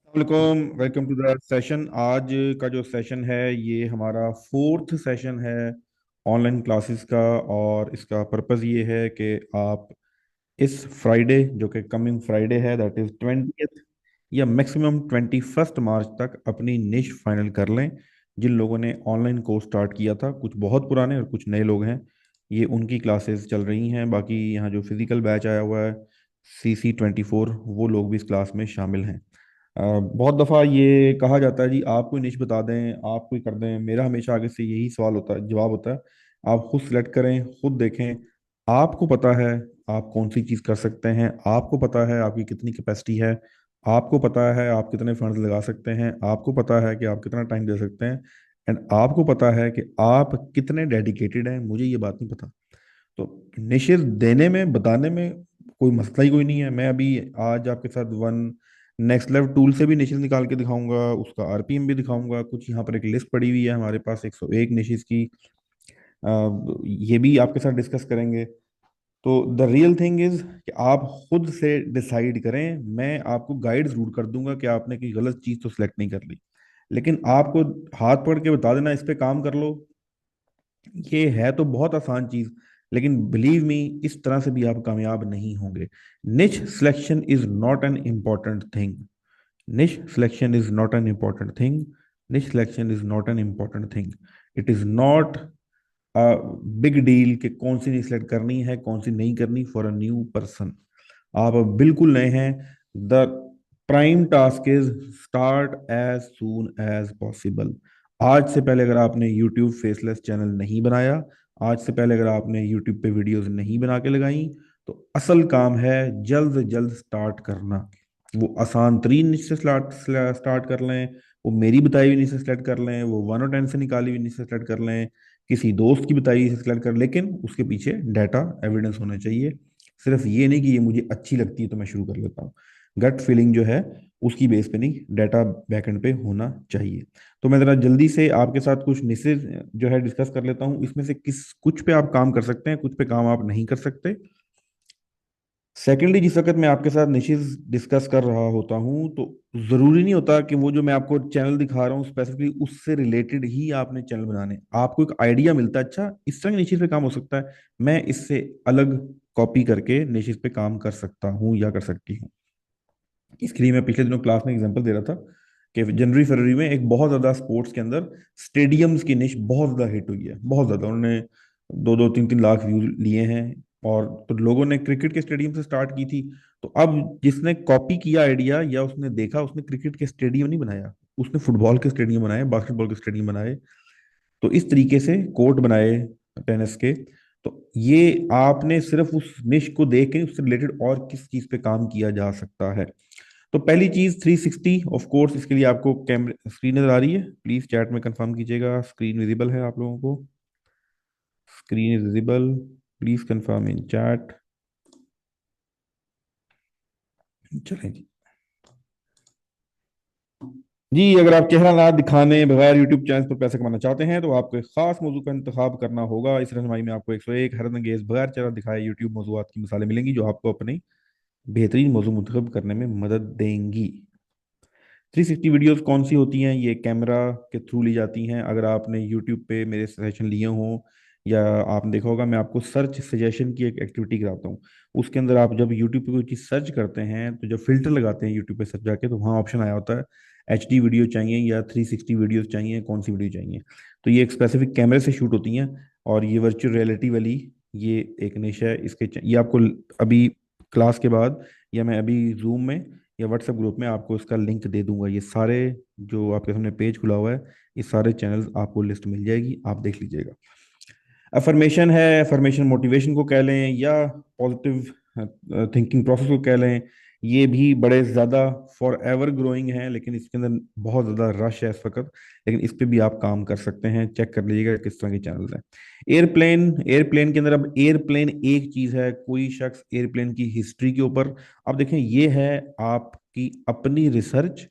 वालेकुम। Welcome to the session. आज का जो सेशन है ये हमारा फोर्थ सेशन है ऑनलाइन क्लासेस का। और इसका पर्पस ये है कि आप इस फ्राइडे, जो कि कमिंग फ्राइडे है, दैट इज 20th या मैक्सिमम 21 मार्च तक अपनी निश फाइनल कर लें। जिन लोगों ने ऑनलाइन कोर्स स्टार्ट किया था, कुछ बहुत पुराने और कुछ नए लोग हैं, ये उनकी क्लासेस चल रही हैं। बाकी यहाँ जो फिजिकल बैच आया हुआ है CC24, वो लोग भी इस क्लास में शामिल हैं। बहुत दफ़ा ये कहा जाता है जी आप कोई निश बता दें, आप कोई कर दें। मेरा हमेशा आगे से यही सवाल होता है, जवाब होता है, आप खुद सेलेक्ट करें, खुद देखें। आपको पता है आप कौन सी चीज़ कर सकते हैं, आपको पता है आपकी कितनी कैपेसिटी है, आपको पता है आप कितने फंड्स लगा सकते हैं, आपको पता है कि आप कितना टाइम दे सकते हैं, एंड आपको पता है कि आप कितने डेडिकेटेड हैं। मुझे ये बात नहीं पता। तो निशेष देने में, बताने में कोई मसला ही कोई नहीं है। मैं अभी आज आपके साथ वन नेक्स्ट लेवल टूल से भी निशेष निकाल के दिखाऊंगा, उसका आरपीएम भी दिखाऊंगा। कुछ यहाँ पर एक लिस्ट पड़ी हुई है हमारे पास 101 निशेष की। ये भी आपके साथ डिस्कस करेंगे। तो द रियल थिंग इज कि आप खुद से डिसाइड करें। मैं आपको गाइड जरूर कर दूंगा कि आपने कोई गलत चीज तो सिलेक्ट नहीं कर ली, लेकिन आपको हाथ पकड़ के बता देना इस पे काम कर लो, ये है तो बहुत आसान चीज, लेकिन बिलीव मी इस तरह से भी आप कामयाब नहीं होंगे। Niche selection is not an important thing. Niche selection is not an important thing. Niche selection is not an important thing. It is not big deal कि कौन सी नहीं सिलेक्ट करनी है, कौन सी नहीं करनी फॉर अ न्यू पर्सन। आप अब बिल्कुल नए हैं। The prime task is start as soon as possible. आज से पहले अगर आपने यूट्यूब फेसलेस चैनल नहीं बनाया, आज से पहले अगर आपने यूट्यूब पे वीडियोस नहीं बना के लगाई, तो असल काम है जल्द जल्द स्टार्ट करना। वो आसान तरीन से स्टार्ट स्टार्ट कर लें, वो मेरी बताई हुई नीचे सेलेक्ट कर लें, वो 1 और 10 से निकाली हुई नीचे सेलेक्ट कर लें, किसी दोस्त की बताई से सेलेक्ट कर, लेकिन उसके पीछे डाटा एविडेंस होना चाहिए। सिर्फ ये नहीं कि ये मुझे अच्छी लगती है तो मैं शुरू कर लेता हूँ। गट फीलिंग जो है उसकी बेस पे नहीं, डाटा बैकएंड पे होना चाहिए। तो मैं जरा जल्दी से आपके साथ कुछ निशेष जो है डिस्कस कर लेता हूँ। इसमें से किस कुछ पे आप काम कर सकते हैं, कुछ पे काम आप नहीं कर सकते। सेकेंडली, जिस वक्त मैं आपके साथ निशेष डिस्कस कर रहा होता हूँ, तो जरूरी नहीं होता कि वो जो मैं आपको चैनल दिखा रहा हूँ स्पेसिफिकली उससे रिलेटेड ही आपने चैनल बनाने। आपको एक आइडिया मिलता है, अच्छा इस तरह निशेष पे काम हो सकता है, मैं इससे अलग कॉपी करके निशेष पे काम कर सकता हूँ या कर सकती हूँ। इसके लिए मैं पिछले दिनों क्लास में एग्जांपल दे रहा था कि जनवरी फरवरी में एक बहुत ज्यादा स्पोर्ट्स के अंदर स्टेडियम्स की निश बहुत ज्यादा हिट हुई है। बहुत ज्यादा उन्होंने 2-2 3-3 लाख व्यू लिए हैं। और तो लोगों ने क्रिकेट के स्टेडियम से स्टार्ट की थी। तो अब जिसने कॉपी किया आइडिया या उसने देखा, उसने क्रिकेट के स्टेडियम नहीं बनाया, उसने फुटबॉल के स्टेडियम बनाए, बास्केटबॉल के स्टेडियम बनाए, तो इस तरीके से कोर्ट बनाए टेनिस के। तो ये आपने सिर्फ उस निश को देख के उससे रिलेटेड और किस चीज पे काम किया जा सकता है। तो पहली चीज 360, ऑफ कोर्स इसके लिए आपको कैमरे स्क्रीन नजर आ रही है, प्लीज चैट में कंफर्म कीजिएगा स्क्रीन विजिबल है आप लोगों को। Screen is visible, please confirm in chat. चलें जी। जी, अगर आप चेहरा ना दिखाने बगैर यूट्यूब चैनल पर पैसे कमाना चाहते हैं तो आपको एक खास मौजू का इंतखाब करना होगा। इस रहनुमाई में आपको 101 हरनंगेज बगैर चेहरा दिखाए यूट्यूब मौजूआत की मिसालें मिलेंगी जो आपको अपनी बेहतरीन मौजू मुंतखब करने में मदद देंगी। 360 वीडियोस कौन सी होती हैं? ये कैमरा के थ्रू ली जाती हैं। अगर आपने यूट्यूब पे मेरे सेशन लिए हों या आपने देखा होगा, मैं आपको सर्च सजेशन की एक एक्टिविटी कराता हूँ। उसके अंदर आप जब यूट्यूब पे कोई चीज़ सर्च करते हैं तो जब फिल्टर लगाते हैं यूट्यूब पे सर्च जाके, तो वहाँ ऑप्शन आया होता है HD वीडियो चाहिए या 360 वीडियोस चाहिए, कौन सी वीडियो चाहिए। तो ये एक स्पेसिफिक कैमरे से शूट होती हैं। और ये वर्चुअल रियलिटी वाली ये एक निश है। ये आपको अभी क्लास के बाद या मैं अभी जूम में या व्हाट्सएप ग्रुप में आपको इसका लिंक दे दूंगा। ये सारे जो आपके सामने पेज खुला हुआ है, ये सारे चैनल्स आपको लिस्ट मिल जाएगी, आप देख लीजिएगा। अफर्मेशन है, अफर्मेशन मोटिवेशन को कह लें या पॉजिटिव थिंकिंग प्रोसेस को कह लें, ये भी बड़े ज़्यादा फॉर एवर ग्रोइंग हैं, लेकिन इसके अंदर बहुत ज़्यादा रश है इस वक्त। लेकिन इस पे भी आप काम कर सकते हैं। चेक कर लीजिएगा किस तरह के चैनल हैं। एयरप्लेन, एयरप्लेन के अंदर अब एयरप्लेन एक चीज़ है, कोई शख्स एयरप्लेन की हिस्ट्री के ऊपर, अब देखें ये है आपकी अपनी रिसर्च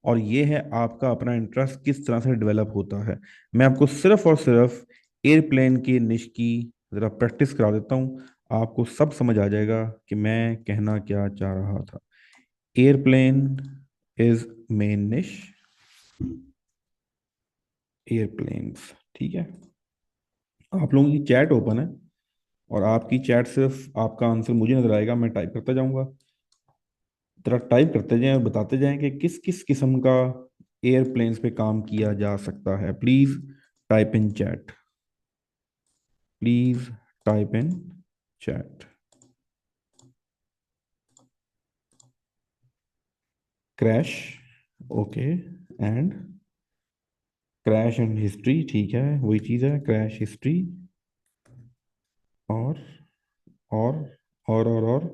और ये है आपका अपना इंटरेस्ट किस तरह से डेवलप होता है। मैं आपको सिर्फ और सिर्फ एयरप्लेन के निश की जरा प्रैक्टिस करा देता हूँ, आपको सब समझ आ जाएगा कि मैं कहना क्या चाह रहा था। एयरप्लेन इज मेन निश एयरप्लेन्स। ठीक है, आप लोगों की चैट ओपन है और आपकी चैट सिर्फ आपका आंसर मुझे नजर आएगा, मैं टाइप करता जाऊंगा। जरा टाइप करते जाएं और बताते जाएं कि किस किस किस्म का एयरप्लेन्स पे काम किया जा सकता है। Please type in chat, please type in chat. Crash, okay, and crash and history, ठीक है वही चीज़ है, क्रैश हिस्ट्री। और और और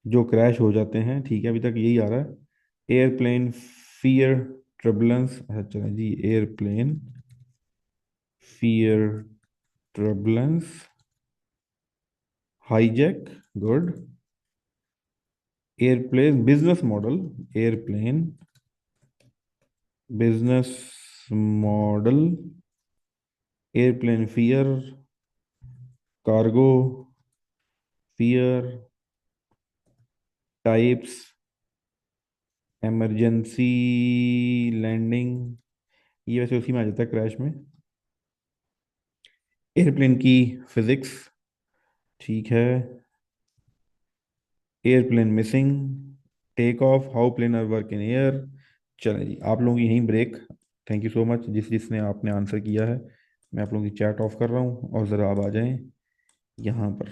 जो क्रैश हो जाते हैं, ठीक है अभी तक यही आ रहा है। एयरप्लेन फियर ट्रबुलेंस, अच्छा जी, airplane fear turbulence, hijack, good. Airplane business model, airplane business model, airplane fear, cargo fear types, emergency landing, ये वैसे उसी में आ जाता है क्रैश में। एयरप्लेन की फिजिक्स, ठीक है। Airplane missing, take off, how plane are work in air. चलें जी, आप लोगों की यहीं break. Thank you so much जिसने आपने आंसर किया है। मैं आप लोगों की चैट ऑफ कर रहा हूँ और ज़रा आप आ जाएं यहाँ पर।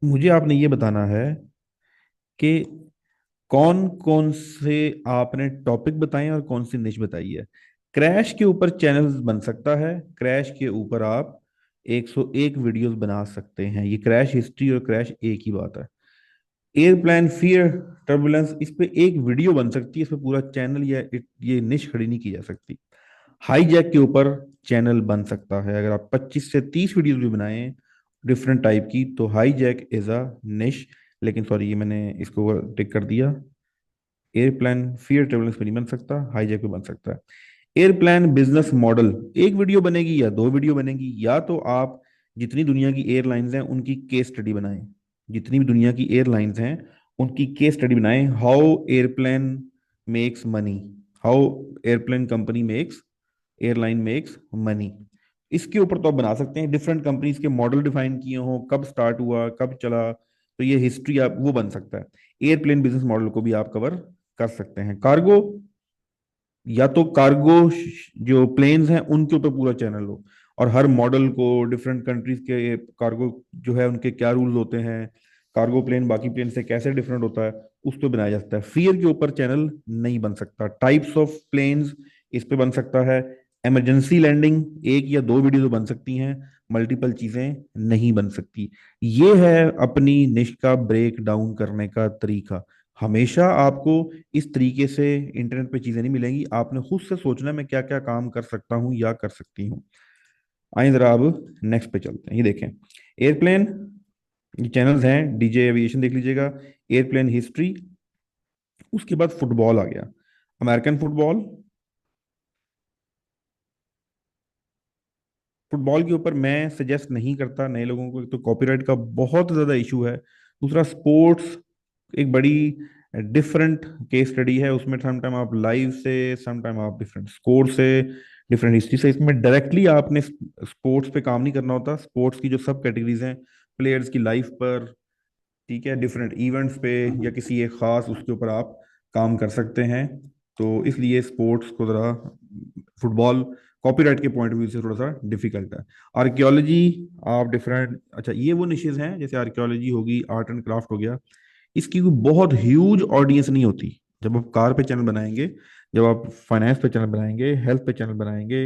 मुझे आपने ये बताना है कि कौन कौन से आपने टॉपिक बताए और कौन सी निश बताई है। क्रैश के ऊपर चैनल्स बन सकता है, क्रैश के ऊपर आप 101 वीडियोस बना सकते हैं। ये क्रैश हिस्ट्री और क्रैश एक ही बात है। एयरप्लेन फियर टर्बुलेंस, इस पे एक वीडियो बन सकती है, इस पे पूरा चैनल या ये निश खड़ी नहीं की जा सकती। हाईजैक के ऊपर चैनल बन सकता है, अगर आप 25 से 30 वीडियोस भी बनाएं डिफरेंट टाइप की, तो हाईजैक इज अ निश। लेकिन सॉरी, ये मैंने इसको टिक कर दिया। एयरप्लेन फियर ट्रेवलेंस पे नहीं बन सकता, हाईजैक पे बन सकता है। एयरप्लेन बिजनेस मॉडल, एक वीडियो बनेगी या दो वीडियो बनेगी, या तो आप जितनी दुनिया की एयरलाइंस हैं उनकी केस स्टडी बनाएं। जितनी भी दुनिया की एयरलाइंस हैं उनकी केस स्टडी बनाएं, how airplane makes money, how airplane company makes, airline makes money. इसके ऊपर तो आप बना सकते हैं, डिफरेंट कंपनीज के मॉडल डिफाइन किए हो, कब स्टार्ट हुआ कब चला, तो ये हिस्ट्री आप वो बन सकता है। एयरप्लेन बिजनेस मॉडल को भी आप कवर कर सकते हैं। कार्गो, या तो कार्गो जो प्लेन्स हैं उनके ऊपर पूरा चैनल हो और हर मॉडल को, डिफरेंट कंट्रीज के कार्गो जो है उनके क्या रूल्स होते हैं, कार्गो प्लेन बाकी प्लेन से कैसे डिफरेंट होता है, उस पर बनाया जाता है। फियर के ऊपर चैनल नहीं बन सकता। टाइप्स ऑफ प्लेन्स, इस पे बन सकता है। इमरजेंसी लैंडिंग, एक या दो वीडियो बन सकती हैं, मल्टीपल चीजें नहीं बन सकती। ये है अपनी निश का ब्रेक डाउन करने का तरीका। हमेशा आपको इस तरीके से इंटरनेट पे चीजें नहीं मिलेंगी, आपने खुद से सोचना है मैं क्या क्या काम कर सकता हूँ या कर सकती हूँ। आइए जरा अब नेक्स्ट पे चलते हैं। ये देखें, एयरप्लेन, ये चैनल्स हैं, डीजे एविएशन देख लीजिएगा, एयरप्लेन हिस्ट्री, उसके बाद फुटबॉल आ गया, अमेरिकन फुटबॉल। फुटबॉल के ऊपर मैं सजेस्ट नहीं करता नए लोगों को, एक तो कॉपीराइट का बहुत ज़्यादा इशू है, दूसरा स्पोर्ट्स एक बड़ी डिफरेंट केस स्टडी है, उसमें समटाइम आप लाइव से, समटाइम आप डिफरेंट स्कोर से, डिफरेंट हिस्ट्री से, इसमें डायरेक्टली आपने स्पोर्ट्स पे काम नहीं करना होता। स्पोर्ट्स की जो सब कैटेगरीज हैं, प्लेयर्स की लाइफ पर, ठीक है, डिफरेंट इवेंट्स पे या किसी एक खास उसके ऊपर आप काम कर सकते हैं। तो इसलिए स्पोर्ट्स को ज़रा, फुटबॉल कॉपीराइट के पॉइंट ऑफ व्यू से थोड़ा सा डिफिकल्ट है। आर्कियोलॉजी, आप डिफरेंट, अच्छा ये वो निशेज हैं, जैसे आर्कियोलॉजी होगी, आर्ट एंड क्राफ्ट हो गया, इसकी कोई बहुत ह्यूज ऑडियंस नहीं होती। जब आप कार पे चैनल बनाएंगे, जब आप फाइनेंस पे चैनल बनाएंगे, हेल्थ पे चैनल बनाएंगे,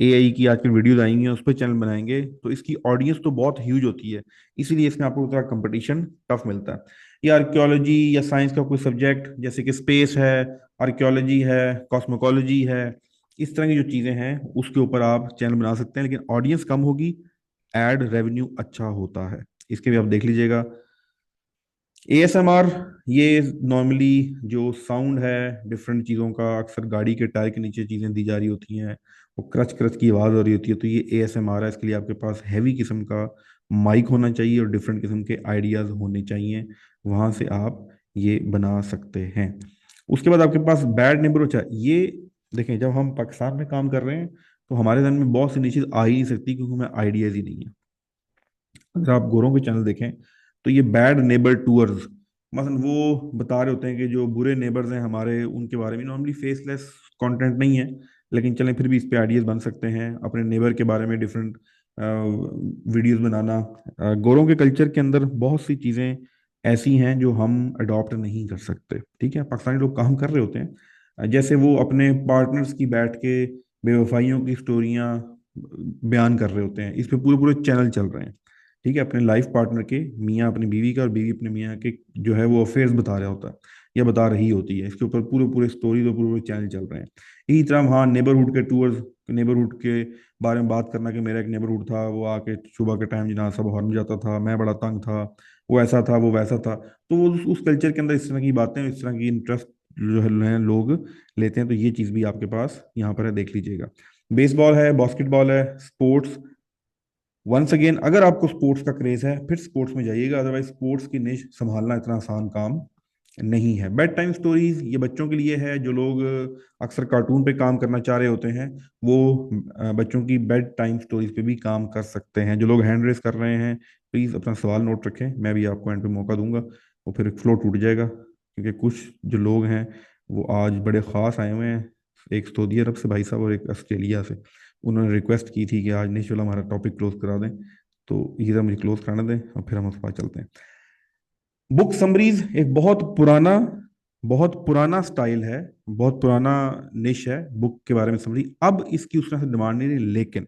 एआई की आजकल वीडियोज आएंगी उस पर चैनल बनाएंगे, तो इसकी ऑडियंस तो बहुत ह्यूज होती है, इसीलिए इसमें आपको उतना कंपटीशन टफ मिलता है। ये आर्कियोलॉजी या साइंस का कोई सब्जेक्ट जैसे कि स्पेस है, आर्कियोलॉजी है, कॉस्मोकोलॉजी है, इस तरह की जो चीजें हैं उसके ऊपर आप चैनल बना सकते हैं, लेकिन ऑडियंस कम होगी, एड रेवेन्यू अच्छा होता है। इसके भी आप देख लीजिएगा। एएसएमआर, ये नॉर्मली जो साउंड है डिफरेंट चीज़ों का, अक्सर गाड़ी के टायर के नीचे चीज़ें दी जा रही होती हैं, वो क्रच क्रच की आवाज़ हो रही होती है, तो ये एएसएमआर है। इसके लिए आपके पास हैवी किस्म का माइक होना चाहिए और डिफरेंट किस्म के आइडियाज़ होने चाहिए, वहाँ से आप ये बना सकते हैं। उसके बाद आपके पास बैड नेबर अच्छा ये देखें, जब हम पाकिस्तान में काम कर रहे हैं तो हमारे ध्यान में बहुत सी निश्चित आ ही नहीं सकती क्योंकि हमें आइडियाज ही नहीं है। अगर आप गोरों के चैनल देखें तो ये बैड नेबर टूअर्स, मसलन वो बता रहे होते हैं कि जो बुरे नेबर्स हैं हमारे, उनके बारे में नॉर्मली फेसलेस कंटेंट नहीं है, लेकिन चलें फिर भी इस पे आइडियाज बन सकते हैं अपने नेबर के बारे में डिफरेंट वीडियोस बनाना। गोरों के कल्चर के अंदर बहुत सी चीज़ें ऐसी हैं जो हम अडॉप्ट नहीं कर सकते। ठीक है, पाकिस्तानी लोग काम कर रहे होते हैं, जैसे वो अपने पार्टनर्स की बैठ के बेवफाइयों की स्टोरियां बयान कर रहे होते हैं, इस पे पूरे पूरे चैनल चल रहे हैं। ठीक है, अपने लाइफ पार्टनर के, मियाँ अपनी बीवी का और बीवी अपने मियाँ के जो है वो अफेयर्स बता रहा होता है या बता रही होती है, इसके ऊपर पूरे पूरे स्टोरी तो पूरे पूरे चैनल चल रहे हैं। इसी तरह हाँ, नेबरहुड के टूर्स, नेबरहुड के बारे में बात करना कि मेरा एक नेबरहुड था, वो आके सुबह के टाइम जहाँ सब हॉर्न जाता था, मैं बड़ा तंग था, वो ऐसा था वो वैसा था। तो वो उस कल्चर के अंदर इस तरह की बातें, इस तरह की इंटरेस्ट जो है लोग लेते हैं, तो ये चीज़ भी आपके पास यहाँ पर है, देख लीजिएगा। बेसबॉल है, बास्केटबॉल है, स्पोर्ट्स। वंस अगेन अगर आपको स्पोर्ट्स का क्रेज है फिर स्पोर्ट्स में जाइएगा, अदरवाइज स्पोर्ट्स की निश संभालना इतना आसान काम नहीं है। बेड टाइम स्टोरीज ये बच्चों के लिए है, जो लोग अक्सर कार्टून पे काम करना चाह रहे होते हैं वो बच्चों की बेड टाइम स्टोरीज पे भी काम कर सकते हैं। जो लोग हैंड रेस कर रहे हैं प्लीज अपना सवाल नोट रखें, मैं भी आपको एंड पे मौका दूंगा, वो फिर फ्लो टूट जाएगा क्योंकि कुछ जो लोग हैं वो आज बड़े खास आए हुए हैं, एक सऊदी अरब से भाई साहब और एक ऑस्ट्रेलिया से। उन्होंने रिक्वेस्ट की थी कि आज निश्चल हमारा टॉपिक क्लोज करा दें, तो ये मुझे क्लोज कराने दें और फिर हम उस पर चलते हैं। बुक समरीज एक बहुत पुराना स्टाइल है, बहुत पुराना निश है बुक के बारे में समरी। अब इसकी उस तरह से डिमांड नहीं रही, लेकिन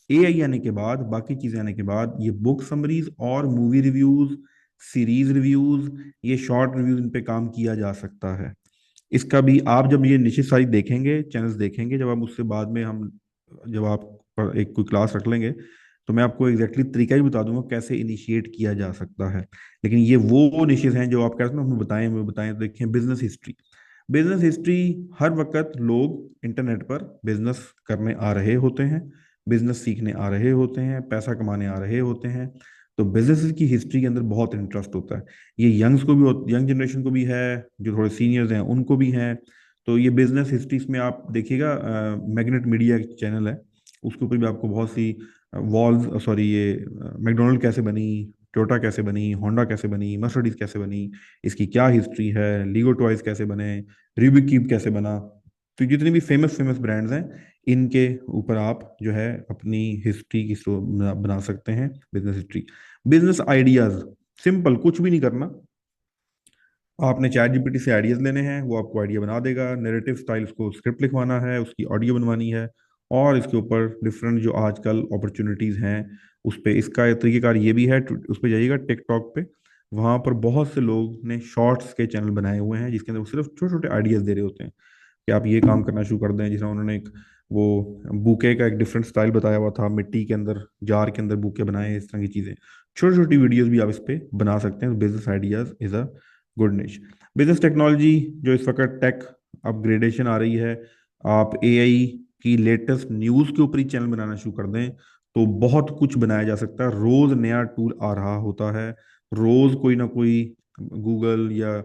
एआई आने के बाद, बाकी चीजें आने के बाद ये बुक समरीज और मूवी रिव्यूज, सीरीज रिव्यूज, ये शॉर्ट रिव्यूज, इन पे काम किया जा सकता है। इसका भी आप जब ये निश्चित सारी देखेंगे, चैनल्स देखेंगे, जब आप उससे बाद में हम जब आप पर एक कोई क्लास रख लेंगे तो मैं आपको एग्जैक्टली तरीका भी बता दूंगा कैसे इनिशिएट किया जा सकता है। लेकिन ये वो निशेस हैं जो आप कहते हैं ना, हमें बताएं तो देखें, बिजनेस हिस्ट्री। बिजनेस हिस्ट्री हर वक्त लोग इंटरनेट पर बिजनेस करने आ रहे होते हैं, बिजनेस सीखने आ रहे होते हैं, पैसा कमाने आ रहे होते हैं। तो बिजनेस की हिस्ट्री के अंदर बहुत इंटरेस्ट होता है। ये यंग्स को भी, यंग जनरेशन को भी है, जो थोड़े सीनियर्स हैं उनको भी है। तो ये बिजनेस हिस्ट्रीज में आप देखिएगा, मैग्नेट मीडिया एक चैनल है, उसके ऊपर भी आपको बहुत सी वॉल्स, सॉरी ये मैकडोनल्ड कैसे बनी, टोयोटा कैसे बनी, होंडा कैसे बनी, मर्सिडीज कैसे बनी, इसकी क्या हिस्ट्री है, लीगो टॉयज कैसे बने, रूबिक क्यूब कैसे बना। तो जितने भी फेमस फेमस ब्रांड्स हैं इनके ऊपर आप जो है अपनी हिस्ट्री की बना सकते हैं, business history. Business ideas, simple, कुछ भी नहीं करना, आपने चैट जीपीटी से आइडियाज लेने हैं, वो आपको आइडिया बना देगा। नैरेटिव स्टाइल, उसको स्क्रिप्ट लिखवाना है, उसकी ऑडियो बनवानी है, और इसके ऊपर डिफरेंट जो आजकल अपॉर्चुनिटीज हैं उस पे इसका एक तरीकेकार ये भी है, उस पे जाइएगा टिकटॉक पे, वहां पर बहुत से लोग ने शॉर्ट्स के चैनल बनाए हुए हैं जिसके अंदर वो सिर्फ छोटे छोटे आइडियाज दे रहे होते हैं कि आप ये काम करना शुरू कर दें। जिस उन्होंने एक वो बुके का एक डिफरेंट स्टाइल बताया हुआ था, मिट्टी के अंदर, जार के अंदर बुके बनाए, इस तरह की चीजें, छोटी छोटी वीडियोस भी आप इस पे बना सकते हैं। Business ideas is a good निश। बिजनेस टेक्नोलॉजी, जो इस वक्त टेक अपग्रेडेशन आ रही है, आप एआई की लेटेस्ट न्यूज़ के ऊपर ही चैनल बनाना शुरू कर दें तो बहुत कुछ बनाया जा सकता है। रोज नया टूल आ रहा होता है, रोज कोई ना कोई, गूगल या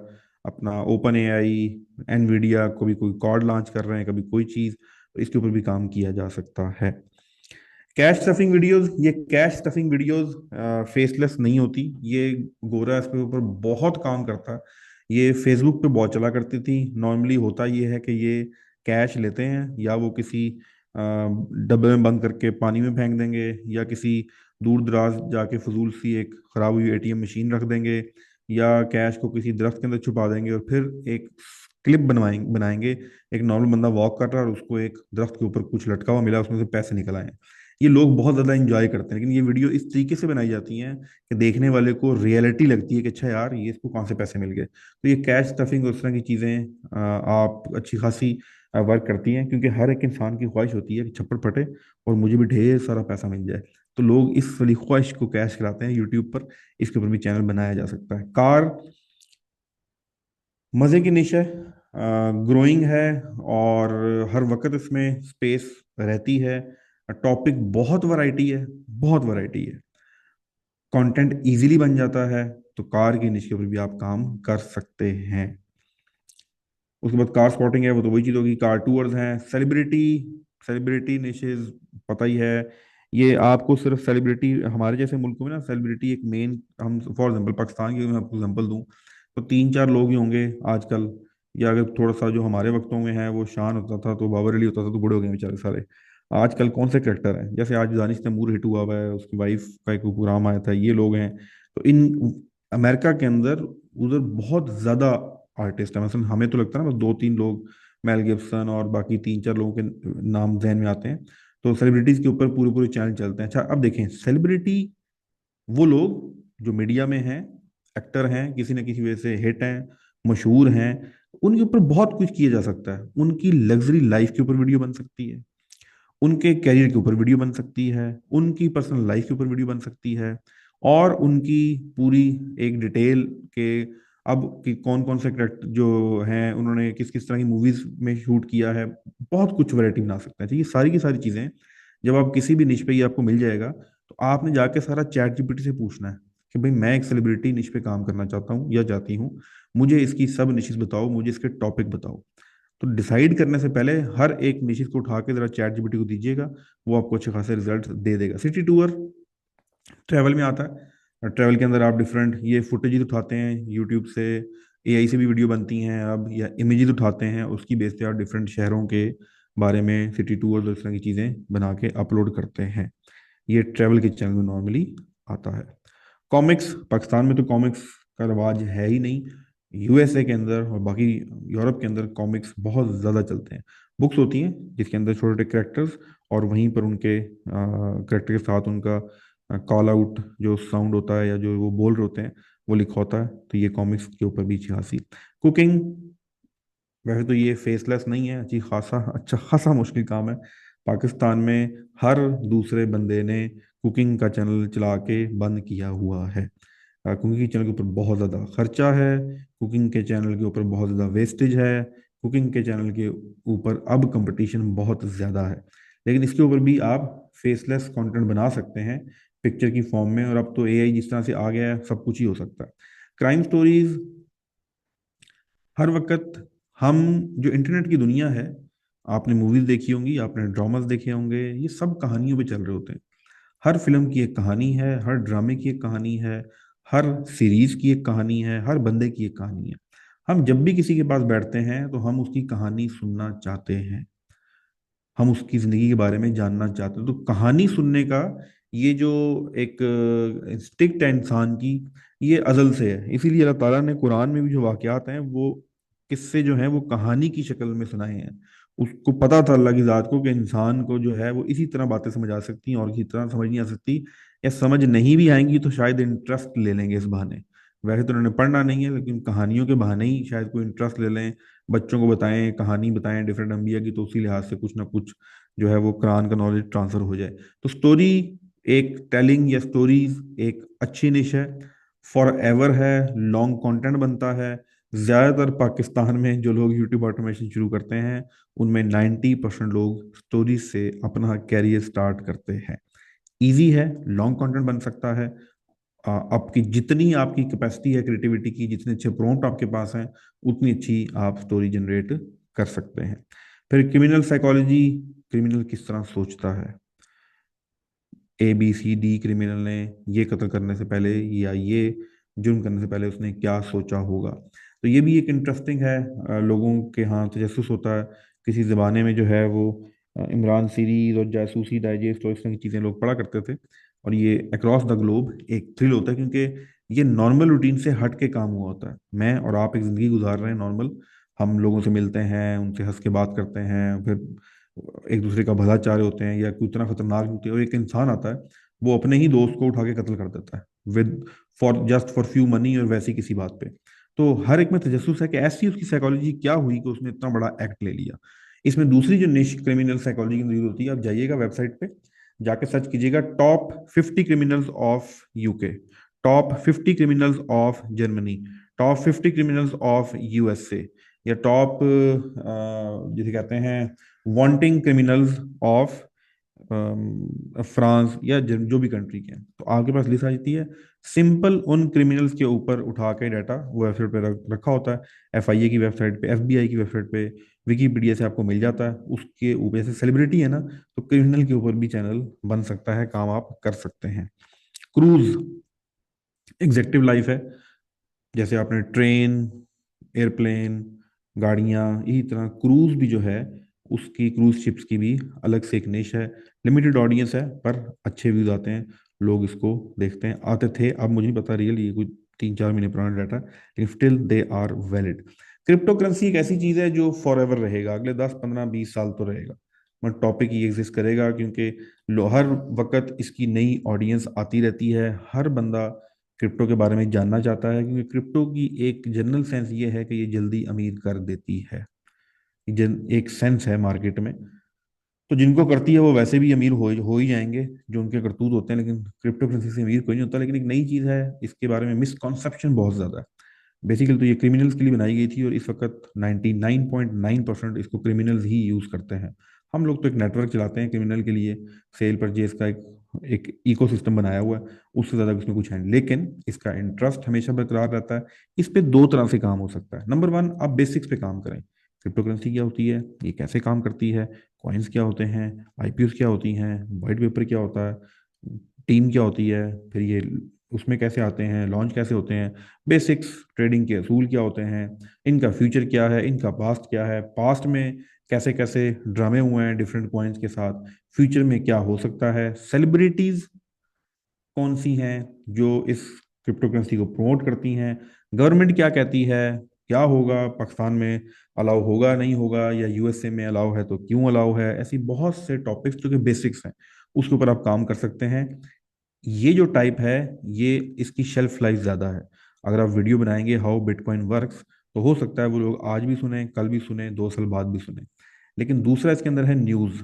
अपना ओपन एआई, एनवीडिया को भी कोई कॉर्ड लॉन्च कर रहे हैं, कभी कोई चीज़, तो इसके ऊपर भी काम किया जा सकता है। कैश स्टफिंग वीडियोस, ये कैश स्टफिंग वीडियोस फेसलेस नहीं होती, ये गोरा इसके ऊपर बहुत काम करता है। ये फेसबुक पे बहुत चला करती थी। नॉर्मली होता ये है कि ये कैश लेते हैं, या वो किसी डब्बे में बंद करके पानी में फेंक देंगे, या किसी दूर दराज जाके फजूल सी एक खराब हुई एटीएम मशीन रख देंगे, या कैश को किसी दरख्त के अंदर छुपा देंगे और फिर एक क्लिप बनवाएंगे बनाएंगे, एक नॉर्मल बंदा वॉक कर रहा है और उसको एक दरख्त के ऊपर कुछ लटका हुआ मिला, उसमें से पैसे निकल आए। ये लोग बहुत ज्यादा इंजॉय करते हैं, लेकिन ये वीडियो इस तरीके से बनाई जाती हैं कि देखने वाले को रियलिटी लगती है कि अच्छा यार, ये इसको कौन से पैसे मिल गए। तो ये कैश स्टफिंग उस तरह की चीजें आप अच्छी खासी वर्क करती हैं, क्योंकि हर एक इंसान की ख्वाहिश होती है कि छप्पड़ फटे और मुझे भी ढेर सारा पैसा मिल जाए। तो लोग इस वाली ख्वाहिश को कैश कराते हैं यूट्यूब पर, इसके ऊपर भी चैनल बनाया जा सकता है। कार मजे की निश है, ग्रोइंग है, और हर वक्त इसमें स्पेस रहती है। टॉपिक बहुत वैरायटी है, बहुत वैरायटी है, कंटेंट इजीली बन जाता है। तो कार की निश के ऊपर भी आप काम कर सकते हैं। उसके बाद कार स्पॉटिंग है, वो तो वही चीज़ होगी। कार टूर्स हैं, सेलिब्रिटी, सेलिब्रिटी निशेज पता ही है। ये आपको सिर्फ सेलिब्रिटी, हमारे जैसे मुल्क में ना सेलिब्रिटी एक मेन, हम फॉर एग्जांपल पाकिस्तान की मैं आपको एग्जांपल दूं तो तीन चार लोग ही होंगे आजकल। या अगर थोड़ा सा जो हमारे वक्तों में है, वो शान होता था तो बाबर अली होता था, तो बूढ़े हो गए बेचारे सारे। आजकल कौन से करेक्टर हैं, जैसे आज दानिश तैमूर हिट हुआ हुआ है, उसकी वाइफ का एक प्रोग्राम आया था, ये लोग हैं। तो इन अमेरिका के अंदर उधर बहुत ज्यादा आर्टिस्ट है। मतलब हमें तो लगता है ना बस दो तीन लोग, मेल गिब्सन और बाकी तीन चार लोगों के नाम जहन में आते हैं। तो सेलिब्रिटीज के ऊपर पूरे पूरे चैनल चलते हैं। अच्छा अब देखें, सेलिब्रिटी वो लोग जो मीडिया में हैं, एक्टर हैं, किसी न किसी वजह से हिट हैं, मशहूर हैं, उनके ऊपर बहुत कुछ किया जा सकता है। उनकी लग्जरी लाइफ के ऊपर वीडियो बन सकती है, उनके कैरियर के ऊपर वीडियो बन सकती है, उनकी पर्सनल लाइफ के ऊपर वीडियो बन सकती है, और उनकी पूरी एक डिटेल के अब कि कौन कौन से करेक्टर जो हैं, उन्होंने किस किस तरह की मूवीज में शूट किया है, बहुत कुछ वैरायटी बना सकते हैं। तो ये सारी की सारी चीजें जब आप किसी भी निश पे ये आपको मिल जाएगा, तो आपने जाके सारा चैट जीपीटी से पूछना है कि भाई मैं एक सेलिब्रिटी निश पे काम करना चाहता हूँ या चाहती हूँ, मुझे इसकी सब निशेस बताओ, मुझे इसके टॉपिक बताओ। तो डिसाइड करने से पहले हर एक निश्चित को उठा के जरा चैट जीपीटी को दीजिएगा, वो आपको अच्छे खासे रिजल्ट दे देगा। सिटी टूर ट्रैवल में आता है। ट्रैवल के अंदर आप डिफरेंट ये फुटेजेस उठाते हैं यूट्यूब से, एआई से भी वीडियो बनती हैं अब, या इमेजेस उठाते हैं, उसकी बेस पे आप डिफरेंट शहरों के बारे में सिटी टूर्स और इस तरह की चीज़ें बना के अपलोड करते हैं। ये ट्रैवल के चैनल में नॉर्मली आता है। कॉमिक्स, पाकिस्तान में तो कॉमिक्स का रिवाज है ही नहीं। यूएसए के अंदर और बाकी यूरोप के अंदर कॉमिक्स बहुत ज़्यादा चलते हैं। बुक्स होती हैं जिसके अंदर छोटे छोटे करेक्टर्स, और वहीं पर उनके करेक्टर के साथ उनका कॉल आउट जो साउंड होता है या जो वो बोल रहे होते हैं वो लिखा होता है। तो ये कॉमिक्स के ऊपर भी अच्छी खासी। कुकिंग, वैसे तो ये फेसलेस नहीं है, अच्छी खासा अच्छा खासा मुश्किल काम है। पाकिस्तान में हर दूसरे बंदे ने कुकिंग का चैनल चला के बंद किया हुआ है। कुकिंग के चैनल के ऊपर बहुत ज़्यादा खर्चा है, कुकिंग के चैनल के ऊपर बहुत ज़्यादा वेस्टेज है, कुकिंग के चैनल के ऊपर अब कंपटीशन बहुत ज़्यादा है। लेकिन इसके ऊपर भी आप फेसलेस कंटेंट बना सकते हैं पिक्चर की फॉर्म में, और अब तो एआई जिस तरह से आ गया है, सब कुछ ही हो सकता है। क्राइम स्टोरीज, हर वक्त हम, जो इंटरनेट की दुनिया है, आपने मूवीज देखी होंगी, आपने ड्रामास देखे होंगे, ये सब कहानियों पे चल रहे होते हैं। हर फिल्म की एक कहानी है, हर ड्रामे की एक कहानी है, हर सीरीज की एक कहानी है, हर बंदे की एक कहानी है। हम जब भी किसी के पास बैठते हैं तो हम उसकी कहानी सुनना चाहते हैं, हम उसकी जिंदगी के बारे में जानना चाहते हैं। तो कहानी सुनने का ये जो एक इंस्टिक्ट है इंसान की, ये अजल से है। इसीलिए अल्लाह ताला ने कुरान में भी जो वाकयात हैं, वो किस्से जो हैं वो कहानी की शक्ल में सुनाए हैं। उसको पता था अल्लाह की जात को कि इंसान को जो है वो इसी तरह बातें समझ आ सकती हैं और किसी तरह समझ नहीं आ सकती, या समझ नहीं भी आएंगी तो शायद इंटरेस्ट ले लेंगे इस बहाने। वैसे तो उन्होंने पढ़ना नहीं है, लेकिन कहानियों के बहाने ही शायद कोई इंटरेस्ट ले लें, बच्चों को बताएं, कहानी बताएं डिफरेंट अंबिया की, तो उसी लिहाज से कुछ ना कुछ जो है वो कुरान का नॉलेज ट्रांसफर हो जाए। तो स्टोरी, एक टेलिंग या स्टोरीज एक अच्छी निश है, फॉर एवर है, लॉन्ग कंटेंट बनता है। ज्यादातर पाकिस्तान में जो लोग यूट्यूब ऑटोमेशन शुरू करते हैं, उनमें 90% लोग स्टोरीज से अपना कैरियर स्टार्ट करते हैं। इजी है, लॉन्ग कंटेंट बन सकता है। आपकी जितनी आपकी कैपेसिटी है क्रिएटिविटी की, जितने अच्छे प्रॉम्प्ट आपके पास हैं, उतनी अच्छी आप स्टोरी जनरेट कर सकते हैं। फिर क्रिमिनल साइकोलॉजी, क्रिमिनल किस तरह सोचता है, ABCD क्रिमिनल ने ये कत्ल करने से पहले या ये जुर्म करने से पहले उसने क्या सोचा होगा। तो ये भी एक इंटरेस्टिंग है। लोगों के यहाँ तजस्सुस होता है, किसी ज़माने में जो है वो इमरान सीरीज और जासूसी डाइजेस्ट और इस तरह की चीज़ें लोग पढ़ा करते थे। और ये अक्रॉस द ग्लोब एक थ्रिल होता है, क्योंकि ये नॉर्मल रूटीन से हट के काम हुआ होता है। मैं और आप एक ज़िंदगी गुजार रहे हैं नॉर्मल, हम लोगों से मिलते हैं, उनसे हंस के बात करते हैं, फिर एक दूसरे का भला चाह रहे होते हैं, या कोई इतना खतरनाक होती है, और एक इंसान आता है वो अपने ही दोस्त को उठा के कत्ल कर देता है, with for just for few money और वैसी किसी बात पे। तो हर एक में तजस्सुस है कि ऐसी उसकी साइकोलॉजी क्या हुई कि उसने इतना बड़ा एक्ट ले लिया। इसमें दूसरी जो निश क्रिमिनल साइकोलॉजी की नजर होती है, आप जाइएगा वेबसाइट पे, जाके सर्च कीजिएगा top 50 criminals of UK, top 50 criminals of Germany, top 50 criminals of USA, या टॉप जिसे कहते हैं वांटिंग क्रिमिनल्स ऑफ फ्रांस या जो भी कंट्री के हैं, तो आपके पास लिस्ट आ जाती है। सिंपल उन क्रिमिनल्स के ऊपर उठा के डाटा वो वेबसाइट पे रखा होता है। एफआईए की वेबसाइट पे, एफबीआई की वेबसाइट पे, विकीपीडिया से आपको मिल जाता है। उसके ऊपर जैसे सेलिब्रिटी है ना, तो क्रिमिनल के ऊपर भी चैनल बन सकता है, काम आप कर सकते हैं। क्रूज एग्जेक्टिव लाइफ है, जैसे आपने ट्रेन, एयरप्लेन, गाड़ियाँ, इसी तरह क्रूज भी जो है, उसकी क्रूज शिप्स की भी अलग से एक निश है। लिमिटेड ऑडियंस है पर अच्छे व्यूज आते हैं, लोग इसको देखते हैं। आते थे, अब मुझे नहीं पता रियल, ये कोई 3-4 महीने पुराना डाटा, लेकिन still they are valid. Crypto currency एक ऐसी चीज है जो फॉर एवर रहेगा, अगले 10-15-20 साल तो रहेगा। मगर टॉपिक ही एग्जिस्ट करेगा, क्योंकि हर वक्त इसकी नई ऑडियंस आती रहती है। हर बंदा क्रिप्टो के बारे में जानना चाहता है, क्योंकि क्रिप्टो की एक जनरल सेंस ये है कि ये जल्दी अमीर कर देती है। एक सेंस है मार्केट में, तो जिनको करती है वो वैसे भी अमीर हो ही जाएंगे, जो उनके करतूत होते हैं। लेकिन क्रिप्टो करेंसी से अमीर कोई नहीं होता। लेकिन एक नई चीज़ है, इसके बारे में मिसकॉन्सेप्शन बहुत ज़्यादा है। बेसिकली तो ये क्रिमिनल्स के लिए बनाई गई थी, और इस वक्त 99.9% इसको क्रिमिनल्स ही यूज़ करते हैं। हम लोग तो एक नेटवर्क चलाते हैं क्रिमिनल के लिए, सेल परचेज का एक इकोसिस्टम बनाया हुआ है, उससे ज़्यादा इसमें कुछ है नहीं। लेकिन इसका इंटरेस्ट हमेशा बरकरार रहता है। इस पे दो तरह से काम हो सकता है। नंबर वन, आप बेसिक्स पे काम करें। क्रिप्टो करेंसी क्या होती है, ये कैसे काम करती है, कॉइन्स क्या होते हैं, आईपीओस क्या होती हैं, वाइट पेपर क्या होता है, टीम क्या होती है, फिर ये उसमें कैसे आते हैं, लॉन्च कैसे होते हैं, बेसिक्स, ट्रेडिंग के असूल क्या होते हैं, इनका फ्यूचर क्या है, इनका पास्ट क्या है, पास्ट में कैसे कैसे ड्रामे हुए हैं डिफरेंट कॉइन्स के साथ, फ्यूचर में क्या हो सकता है, सेलिब्रिटीज कौन सी हैं जो इस क्रिप्टो करेंसी को प्रमोट करती हैं, गवर्नमेंट क्या कहती है, क्या होगा पाकिस्तान में, अलाउ होगा नहीं होगा, या यूएसए में अलाउ है तो क्यों अलाउ है। ऐसी बहुत से टॉपिक्स जो कि बेसिक्स हैं, उसके ऊपर आप काम कर सकते हैं। ये जो टाइप है, ये इसकी शेल्फ लाइफ ज़्यादा है। अगर आप वीडियो बनाएंगे हाउ बिटकॉइन वर्क्स, तो हो सकता है वो लोग आज भी सुने, कल भी सुने, 2 साल बाद भी सुने। लेकिन दूसरा इसके अंदर है न्यूज़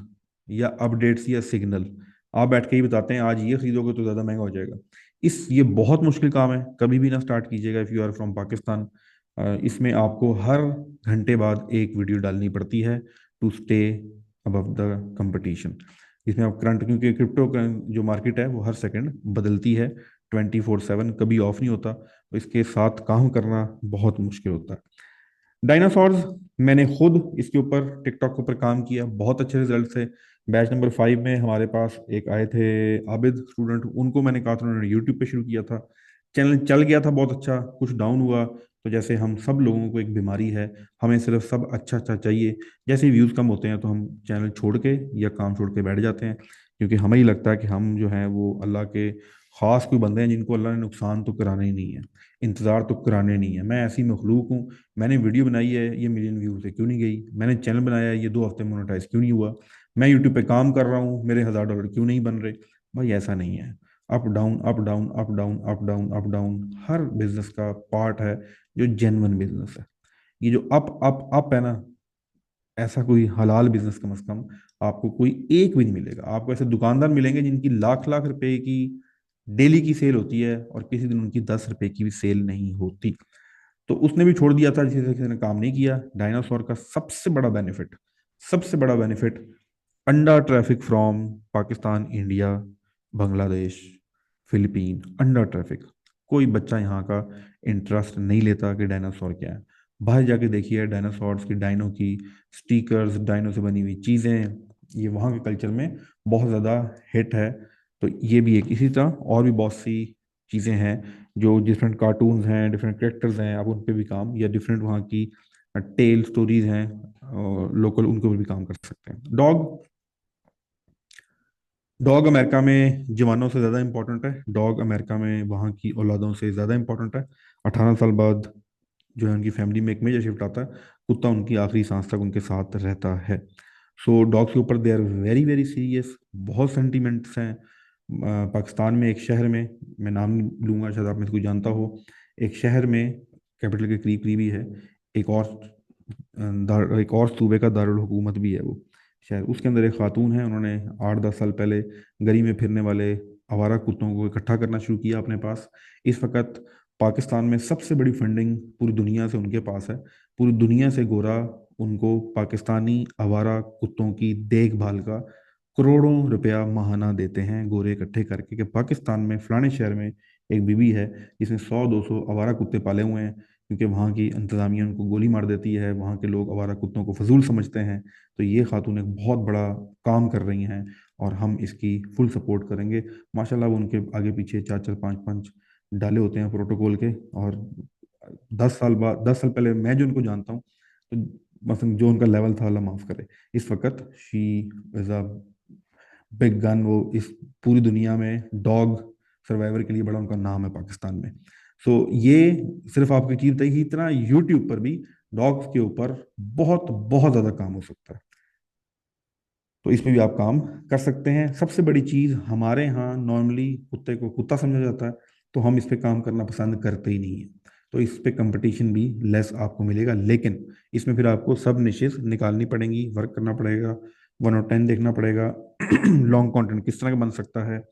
या अपडेट्स या सिग्नल। आप बैठ के ही बताते हैं आज ये खरीदोगे तो ज़्यादा महंगा हो जाएगा। ये बहुत मुश्किल काम है, कभी भी ना स्टार्ट कीजिएगा if you are from Pakistan. इसमें आपको हर घंटे बाद एक वीडियो डालनी पड़ती है to stay above the competition. इसमें आप करंट, क्योंकि क्रिप्टो जो मार्केट है वो हर सेकंड बदलती है, 24/7, कभी ऑफ नहीं होता, तो इसके साथ काम करना बहुत मुश्किल होता है। डायनासोर्स, मैंने खुद इसके ऊपर टिकटॉक के ऊपर काम किया, बहुत अच्छे रिजल्ट थे। बैच नंबर 5 में हमारे पास एक आए थे आबिद स्टूडेंट, उनको मैंने कहा था, उन्होंने यूट्यूब पे शुरू किया था। चैनल चल गया था बहुत अच्छा, कुछ डाउन हुआ, तो जैसे हम सब लोगों को एक बीमारी है, हमें सिर्फ सब अच्छा अच्छा चाहिए। जैसे व्यूज़ कम होते हैं तो हम चैनल छोड़ के या काम छोड़ के बैठ जाते हैं, क्योंकि हमें ही लगता है कि हम जो हैं वो अल्लाह के खास कोई बंदे हैं जिनको अल्लाह ने नुकसान तो कराना ही नहीं है, इंतज़ार तो कराने नहीं है। मैं ऐसी मखलूक हूँ, मैंने वीडियो बनाई है, ये मिलियन व्यूज है क्यों नहीं गई, मैंने चैनल बनाया है, ये 2 हफ्ते मोनेटाइज क्यों नहीं हुआ, मैं यूट्यूब पे काम कर रहा हूँ, मेरे $1000 क्यों नहीं बन रहे। भाई ऐसा नहीं है। Up down, up down, up down, up down, up down, हर बिजनेस का पार्ट है जो जेन्युइन बिजनेस है। ये जो अप अप अप है ना, ऐसा कोई हलाल बिजनेस कम से कम आपको कोई एक भी नहीं मिलेगा। आपको ऐसे दुकानदार मिलेंगे जिनकी लाख लाख रुपए की डेली की सेल होती है, और किसी दिन उनकी 10 रुपए की भी सेल नहीं होती। तो उसने भी छोड़ दिया था, किसी ने काम नहीं किया। डायनासोर का सबसे बड़ा बेनिफिट, अंडा traffic from Pakistan, India, Bangladesh, Philippine, अंडा ट्रैफिक। कोई बच्चा यहाँ का इंटरेस्ट नहीं लेता कि डायनासोर क्या है। बाहर जाके देखिए डायनासोर्स की, डायनो की स्टिकर्स, डायनो से बनी हुई चीज़ें, ये वहाँ के कल्चर में बहुत ज़्यादा हिट है। तो ये भी एक इसी तरह और भी बहुत सी चीज़ें हैं, जो डिफरेंट कार्टून्स हैं, डिफरेंट कैरेक्टर्स हैं, आप उन पे भी काम, या डिफरेंट वहाँ की टेल स्टोरीज हैं लोकल, उनके ऊपर भी काम कर सकते हैं। डॉग डॉग अमेरिका में जवानों से ज़्यादा इंपॉर्टेंट है। डॉग अमेरिका में वहाँ की औलादों से ज़्यादा इंपॉर्टेंट है। 18 साल बाद जो है उनकी फैमिली में एक मेजर शिफ्ट आता है, कुत्ता उनकी आखिरी सांस तक उनके साथ रहता है। सो डॉग्स के ऊपर they are very very serious, बहुत सेंटिमेंट्स हैं। पाकिस्तान में एक शहर में, मैं नाम नहीं लूंगा, शायद आप में से कोई जानता हो, एक शहर में, कैपिटल के करीब करीब ही है, एक और एक और सूबे का दारुल हुकूमत भी है वो शहर। उसके अंदर एक खातून है, उन्होंने 8-10 साल पहले गली में फिरने वाले आवारा कुत्तों को इकट्ठा करना शुरू किया अपने पास। इस वक्त पाकिस्तान में सबसे बड़ी फंडिंग पूरी दुनिया से उनके पास है। पूरी दुनिया से गोरा उनको पाकिस्तानी आवारा कुत्तों की देखभाल का करोड़ों रुपया महाना देते हैं गोरे इकट्ठे करके कि पाकिस्तान में फलाने शहर में एक बीवी है जिसने 100-200 आवारा कुत्ते पाले हुए हैं, क्योंकि वहाँ की इंतज़ामिया उनको गोली मार देती है, वहाँ के लोग आवारा कुत्तों को फजूल समझते हैं। तो ये खातून एक बहुत बड़ा काम कर रही हैं और हम इसकी फुल सपोर्ट करेंगे। माशाल्लाह वो उनके आगे पीछे चार चार पाँच पाँच डाले होते हैं प्रोटोकॉल के। और 10 साल बाद, 10 साल पहले मैं जो उनको जानता हूँ, तो मतलब जो उनका लेवल था, अल्लाह माफ़ करे, इस वक्त she is a big gun. वो इस पूरी दुनिया में डॉग सर्वाइवर के लिए बड़ा उनका नाम है पाकिस्तान में। सो ये सिर्फ आपकी चीज बताई कि इतना यूट्यूब पर भी डॉग्स के ऊपर बहुत बहुत ज्यादा काम हो सकता है। तो इसमें भी आप काम कर सकते हैं। सबसे बड़ी चीज, हमारे यहाँ नॉर्मली कुत्ते को कुत्ता समझा जाता है, तो हम इस पे काम करना पसंद करते ही नहीं है। तो इस पे कंपटीशन भी लेस आपको मिलेगा, लेकिन इसमें फिर आपको सब निशेस निकालनी पड़ेंगी, वर्क करना पड़ेगा, 1 और 10 देखना पड़ेगा। लॉन्ग कंटेंट किस तरह का बन सकता है।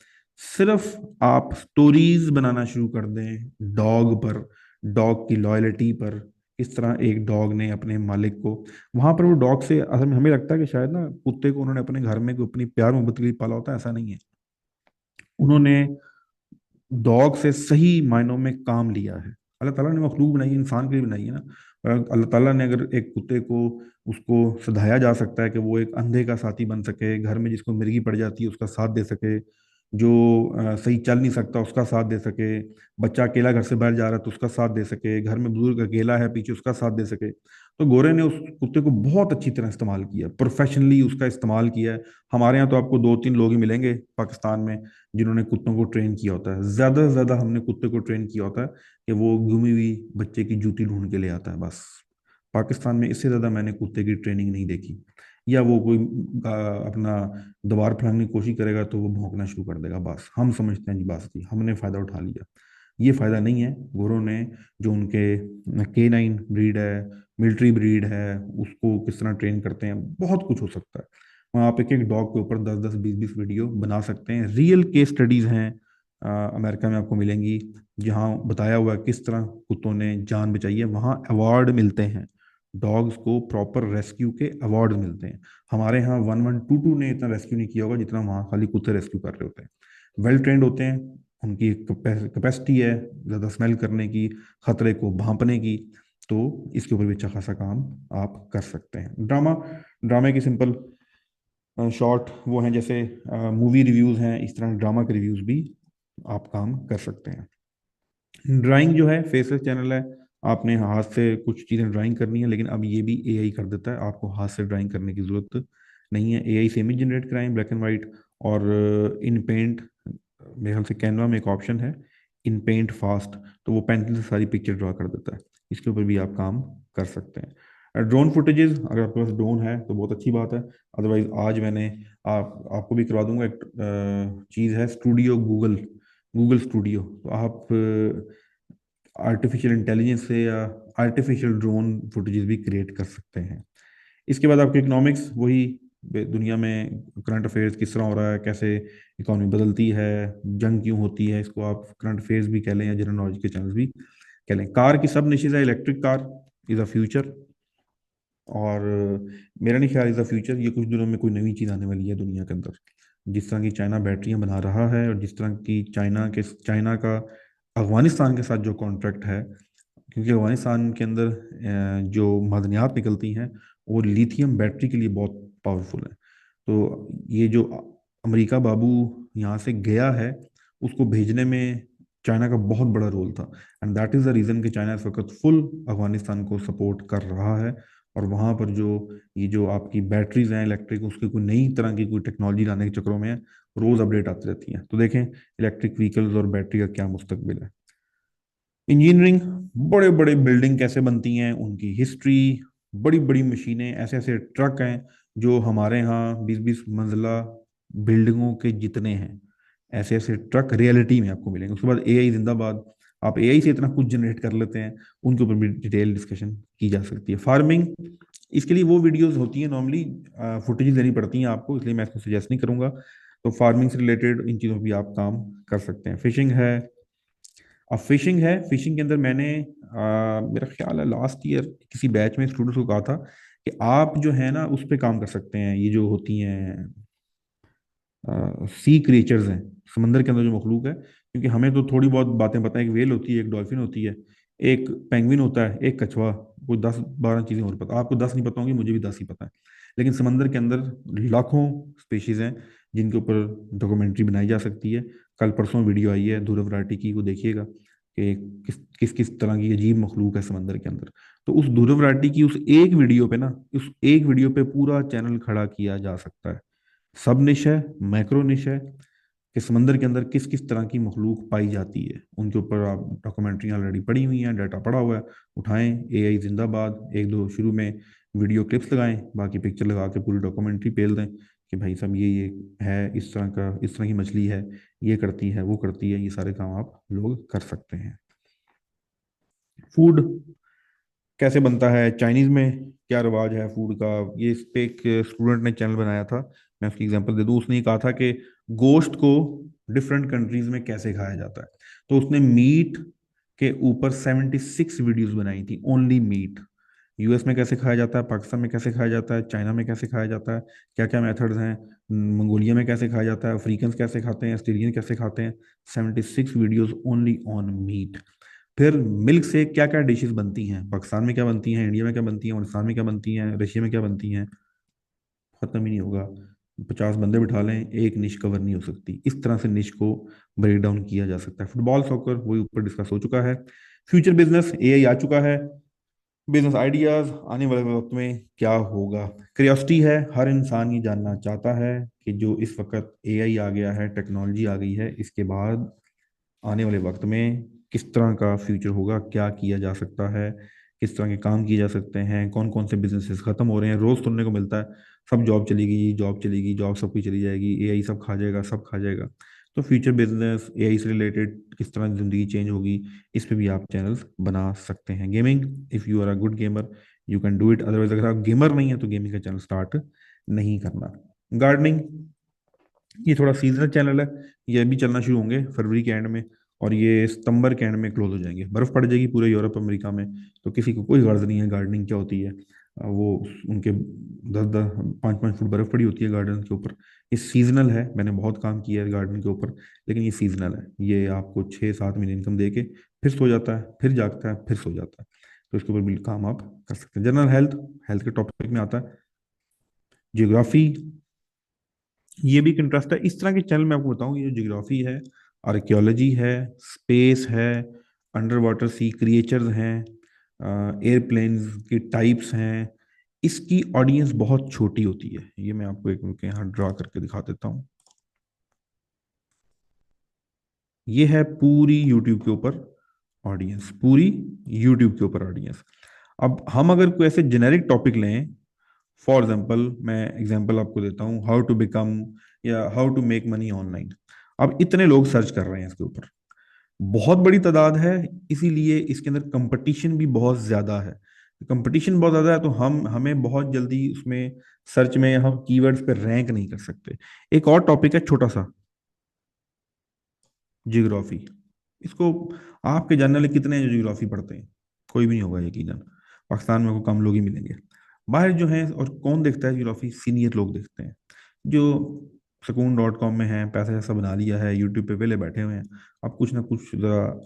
सिर्फ आप स्टोरीज बनाना शुरू कर दें डॉग पर, डॉग की लॉयल्टी पर, किस तरह एक डॉग ने अपने मालिक को, वहां पर वो डॉग से, असल में हमें लगता है कि शायद ना कुत्ते को उन्होंने अपने घर में कोई अपनी प्यार मोहब्बत के लिए पाला होता है, ऐसा नहीं है। उन्होंने डॉग से सही मायनों में काम लिया है। अल्लाह ताला ने मखलूक बनाई है, इंसान के लिए बनाई है ना। अल्लाह ताला ने अगर एक कुत्ते को, उसको सधाया जा सकता है कि वो एक अंधे का साथी बन सके, घर में जिसको मिर्गी पड़ जाती है उसका साथ दे सके, जो सही चल नहीं सकता उसका साथ दे सके, बच्चा अकेला घर से बाहर जा रहा है तो उसका साथ दे सके, घर में बुजुर्ग अकेला है पीछे उसका साथ दे सके। तो गोरे ने उस कुत्ते को बहुत अच्छी तरह इस्तेमाल किया, प्रोफेशनली उसका इस्तेमाल किया है। हमारे यहाँ तो आपको 2-3 लोग ही मिलेंगे पाकिस्तान में जिन्होंने कुत्तों को ट्रेन किया होता है। ज्यादा से ज्यादा हमने कुत्ते को ट्रेन किया होता है कि वो गुमी हुई बच्चे की जूती ढूंढ के ले आता है, बस। पाकिस्तान में इससे ज्यादा मैंने कुत्ते की ट्रेनिंग नहीं देखी। या वो कोई अपना दीवार फलाने की कोशिश करेगा तो वो भौंकना शुरू कर देगा, बस हम समझते हैं जी बस थी, हमने फायदा उठा लिया। ये फायदा नहीं है। गोरों ने जो उनके K9 ब्रीड है, मिलिट्री ब्रीड है, उसको किस तरह ट्रेन करते हैं, बहुत कुछ हो सकता है। वहाँ आप एक एक डॉग के ऊपर 10-10 20-20 वीडियो बना सकते हैं। रियल केस स्टडीज हैं, अमेरिका में आपको मिलेंगी, जहाँ बताया हुआ है किस तरह कुत्तों ने जान बचाई है। वहाँ अवार्ड मिलते हैं, डॉग्स को प्रॉपर रेस्क्यू के अवार्ड मिलते हैं। हमारे यहाँ 1122 ने इतना रेस्क्यू नहीं किया होगा जितना वहाँ खाली कुत्ते रेस्क्यू कर रहे होते हैं। वेल ट्रेंड होते हैं, उनकी कैपेसिटी है ज़्यादा स्मेल करने की, खतरे को भांपने की। तो इसके ऊपर भी अच्छा खासा काम आप कर सकते हैं। ड्रामा, ड्रामे की सिंपल शॉर्ट वो हैं, जैसे मूवी रिव्यूज़ हैं, इस तरह ड्रामा के रिव्यूज़ भी आप काम कर सकते हैं। ड्राइंग जो है, फेसलेस चैनल है, आपने हाथ से कुछ चीज़ें ड्राइंग करनी है, लेकिन अब ये भी एआई कर देता है, आपको हाथ से ड्राइंग करने की ज़रूरत नहीं है। एआई से इमेज जनरेट कराएं ब्लैक एंड वाइट, और इन पेंट, मेरे ख्याल से कैनवा में एक ऑप्शन है इन पेंट फास्ट, तो वो पेंसिल से सारी पिक्चर ड्रा कर देता है। इसके ऊपर भी आप काम कर सकते हैं। ड्रोन फुटेजेस, अगर आपके पास ड्रोन है तो बहुत अच्छी बात है। अदरवाइज आज मैंने आपको भी करवा दूंगा, एक चीज़ है स्टूडियो गूगल, गूगल स्टूडियो। तो आप आर्टिफिशियल इंटेलिजेंस से या आर्टिफिशियल ड्रोन फुटेजेस भी क्रिएट कर सकते हैं। इसके बाद आपके इकोनॉमिक्स, वही दुनिया में करंट अफेयर्स किस तरह हो रहा है, कैसे इकोनॉमी बदलती है, जंग क्यों होती है, इसको आप करंट अफेयर्स भी कह लें या जनरल नॉलेज के चैनल्स भी कह लें। कार की सब निशेज है, electric car is a future. और मेरा नहीं ख्याल इज़ अ फ्यूचर, ये कुछ दिनों में कोई नई चीज़ आने वाली है दुनिया के अंदर। जिस तरह की चाइना बैटरियां बना रहा है, और जिस तरह की चाइना का अफगानिस्तान के साथ जो कॉन्ट्रैक्ट है, क्योंकि अफगानिस्तान के अंदर जो मादनियात निकलती हैं वो लिथियम बैटरी के लिए बहुत पावरफुल है। तो ये जो अमेरिका बाबू यहाँ से गया है, उसको भेजने में चाइना का बहुत बड़ा रोल था। And that is the reason कि चाइना इस वक्त फुल अफगानिस्तान को सपोर्ट कर रहा है। और वहाँ पर जो ये जो आपकी बैटरीज हैं इलेक्ट्रिक, उसकी कोई नई तरह की कोई टेक्नोलॉजी लाने के चक्करों में रोज़ अपडेट आती रहती है। तो देखें इलेक्ट्रिक व्हीकल्स और बैटरी का क्या मुस्तकबिल है। इंजीनियरिंग, बड़े बड़े बिल्डिंग कैसे बनती हैं, उनकी हिस्ट्री, बड़ी बड़ी मशीनें, ऐसे ऐसे ट्रक हैं जो हमारे यहाँ 20-20 मंजिला बिल्डिंगों के जितने हैं। ऐसे ऐसे ट्रक रियलिटी में आपको मिलेंगे। उसके बाद एआई जिंदाबाद, आप एआई से इतना कुछ जनरेट कर लेते हैं, उनके ऊपर भी डिटेल डिस्कशन की जा सकती है। फार्मिंग, इसके लिए वो वीडियोस होती हैं नॉर्मली, फुटेज देनी पड़ती हैं आपको, इसलिए मैं इसको सजेस्ट नहीं करूंगा। तो फार्मिंग से रिलेटेड इन चीज़ों पर भी आप काम कर सकते हैं। फिशिंग है, अब फिशिंग है, फिशिंग के अंदर मैंने मेरा ख्याल है लास्ट ईयर किसी बैच में स्टूडेंट्स को कहा था कि आप जो है ना उस पे काम कर सकते हैं, ये जो होती हैं सी क्रिएचर्स हैं, समंदर के अंदर जो मखलूक है, क्योंकि हमें तो थोड़ी बहुत बातें पता है, एक वेल होती है, एक डॉल्फिन होती है, एक पेंगुइन होता है, एक कछुआ, कोई 10-12 चीजें और पता, आपको 10 नहीं पता होंगी, मुझे भी 10 ही पता है। लेकिन समंदर के अंदर लाखों स्पीशीज हैं जिनके ऊपर डॉक्यूमेंट्री बनाई जा सकती है। कल परसों वीडियो आई है ध्रुव राठी की, वो देखिएगा कि किस किस किस तरह की अजीब मखलूक है समंदर के अंदर। तो उस ध्रुव राठी की उस एक वीडियो पे ना, उस एक वीडियो पे पूरा चैनल खड़ा किया जा सकता है। सब निश है, मैक्रो निश है, कि समंदर के अंदर किस किस तरह की मखलूक पाई जाती है, उनके ऊपर आप डॉक्यूमेंट्री ऑलरेडी पड़ी हुई हैं, डाटा पड़ा हुआ है। उठाएं, एआई जिंदाबाद, एक दो शुरू में वीडियो क्लिप्स लगाएं, बाकी पिक्चर लगा के पूरी डॉक्यूमेंट्री पेल दें कि भाई साहब ये है, इस तरह का, इस तरह की मछली है, ये करती है, वो करती है, ये सारे काम आप लोग कर सकते हैं। फूड कैसे बनता है, चाइनीज में क्या रिवाज है फूड का, ये इस पे एक स्टूडेंट ने चैनल बनाया था, मैं उसकी एग्जांपल दे दूं। उसने ये कहा था कि गोश्त को डिफरेंट कंट्रीज में कैसे खाया जाता है। तो उसने मीट के ऊपर 76 वीडियोस बनाई थी, ओनली मीट। यूएस में कैसे खाया जाता है, पाकिस्तान में कैसे खाया जाता है, चाइना में कैसे खाया जाता है, क्या क्या मेथड्स हैं, मंगोलिया में कैसे खाया जाता है, अफ्रीकन कैसे खाते हैं, ऑस्ट्रेलियन कैसे खाते हैं। 76 वीडियोस ओनली ऑन मीट। फिर मिल्क से क्या क्या डिशेस बनती हैं, पाकिस्तान में क्या बनती हैं, इंडिया में क्या बनती हैं, अफगानिस्तान में क्या बनती हैं, रशिया में क्या बनती हैं, खत्म ही नहीं होगा। 50 बंदे बिठा लें, एक निश कवर नहीं हो सकती। इस तरह से निश को ब्रेक डाउन किया जा सकता है। फुटबॉल सॉकर वही ऊपर डिस्कस हो चुका है। फ्यूचर बिजनेस, एआई आ चुका है। बिजनेस आइडियाज, आने वाले वक्त में क्या होगा। क्रियोसिटी है, हर इंसान ये जानना चाहता है कि जो इस वक्त एआई आ गया है, टेक्नोलॉजी आ गई है, इसके बाद आने वाले वक्त में किस तरह का फ्यूचर होगा, क्या किया जा सकता है, किस तरह के काम किए जा सकते हैं, कौन कौन से बिजनेसेस खत्म हो रहे हैं। रोज सुनने को मिलता है सब जॉब चलेगी, जॉब चलेगी, जॉब सबकी चली जाएगी, एआई सब खा जाएगा, सब खा जाएगा। तो फ्यूचर बिजनेस एआई से रिलेटेड किस तरह जिंदगी चेंज होगी, इस पे भी आप चैनल्स बना सकते हैं। Gaming, if you are a good gamer you can do it, otherwise अगर आप गेमर नहीं है तो गेमिंग का चैनल स्टार्ट नहीं करना। गार्डनिंग, ये थोड़ा सीजनल चैनल है, ये अभी चलना शुरू होंगे फरवरी के एंड में, और ये सितंबर के एंड में क्लोज हो जाएंगे। बर्फ पड़ जाएगी पूरे यूरोप अमेरिका में, तो किसी को कोई गर्ज नहीं है गार्डनिंग क्या होती है। वो उनके 10-10 5-5 फुट बर्फ पड़ी होती है गार्डन के ऊपर। ये सीजनल है, मैंने बहुत काम किया है गार्डन के ऊपर, लेकिन ये सीजनल है, ये आपको 6-7 महीने इनकम दे के फिर सो जाता है, फिर जागता है, फिर सो जाता है। तो इसके ऊपर भी काम आप कर सकते हैं। जनरल हेल्थ, हेल्थ के टॉपिक में आता है। जियोग्राफी, ये भी एक इंटरेस्ट है। इस तरह के चैनल मैं आपको बताऊं, ये जियोग्राफी है, आर्कियोलॉजी है, स्पेस है, अंडर वाटर सी क्रिएचर्स हैं, एयरप्लेन्स के टाइप्स हैं, इसकी ऑडियंस बहुत छोटी होती है। ये मैं आपको एक मिनट यहाँ ड्रा करके दिखा देता हूँ। ये है पूरी यूट्यूब के ऊपर ऑडियंस, पूरी यूट्यूब के ऊपर ऑडियंस। अब हम अगर कोई ऐसे जेनेरिक टॉपिक लें, फॉर एग्जाम्पल मैं एग्जाम्पल आपको देता हूँ, हाउ टू बिकम या how to make money online. अब इतने लोग सर्च कर रहे हैं इसके ऊपर, बहुत बड़ी तादाद है, इसीलिए इसके अंदर कंपटीशन भी बहुत ज्यादा है। कंपटीशन बहुत ज्यादा है, तो हमें बहुत जल्दी उसमें सर्च में हम कीवर्ड्स पे रैंक नहीं कर सकते। एक और टॉपिक है छोटा सा, जियोग्राफी। इसको आपके जानने वाले कितने हैं जो जियोग्राफी पढ़ते हैं? कोई भी नहीं होगा यकीनन। पाकिस्तान में को कम लोग ही मिलेंगे। बाहर जो है, और कौन देखता है जियोग्राफी, सीनियर लोग देखते हैं, जो सुकून.com में है, पैसा ऐसा बना लिया है, यूट्यूब पे वेले बैठे हुए हैं। अब कुछ ना कुछ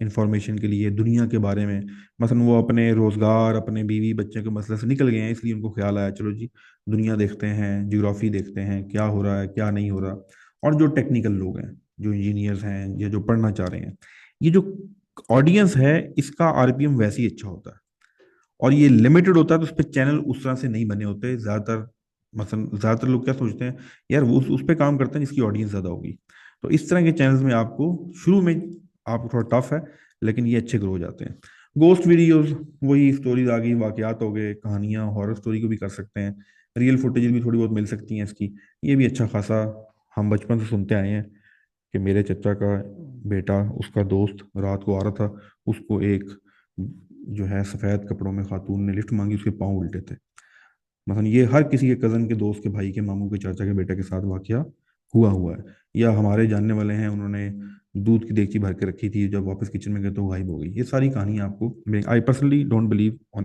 इंफॉर्मेशन के लिए दुनिया के बारे में, मसलन वो अपने रोजगार, अपने बीवी बच्चे के मसले से निकल गए हैं, इसलिए उनको ख्याल आया चलो जी दुनिया देखते हैं, जियोग्राफी देखते हैं, क्या हो रहा है क्या नहीं हो रहा। और जो टेक्निकल लोग हैं, जो इंजीनियर्स हैं या जो पढ़ना चाह रहे हैं, ये जो ऑडियंस है, इसका आरपीएम वैसे ही अच्छा होता है, और ये लिमिटेड होता है, तो उस पर चैनल उस तरह से नहीं बने होते ज्यादातर। मतलब ज्यादातर लोग क्या सोचते हैं, यार वो उस पर काम करते हैं जिसकी ऑडियंस ज्यादा होगी। तो इस तरह के चैनल्स में आपको शुरू में आपको थोड़ा टफ है, लेकिन ये अच्छे ग्रो हो जाते हैं। गोस्ट वीडियोस, वही स्टोरीज आ गई, वाकयात हो गए, कहानियां, हॉरर स्टोरी को भी कर सकते हैं। रियल फुटेज भी थोड़ी बहुत मिल सकती हैं इसकी। ये भी अच्छा खासा हम बचपन से सुनते आए हैं कि मेरे चचा का बेटा, उसका दोस्त रात को आ रहा था, उसको एक जो है सफेद कपड़ों में खातून ने लिफ्ट मांगी, उसके पांव उल्टे थे। मतलब ये हर किसी के कजन के दोस्त के भाई के मामू के चाचा के बेटे के साथ वाकया हुआ हुआ है। या हमारे जानने वाले हैं, उन्होंने दूध की देगची भर के रखी थी, जब वापस किचन में गए तो गायब हो गई। ये सारी कहानी आपको, I personally don't believe on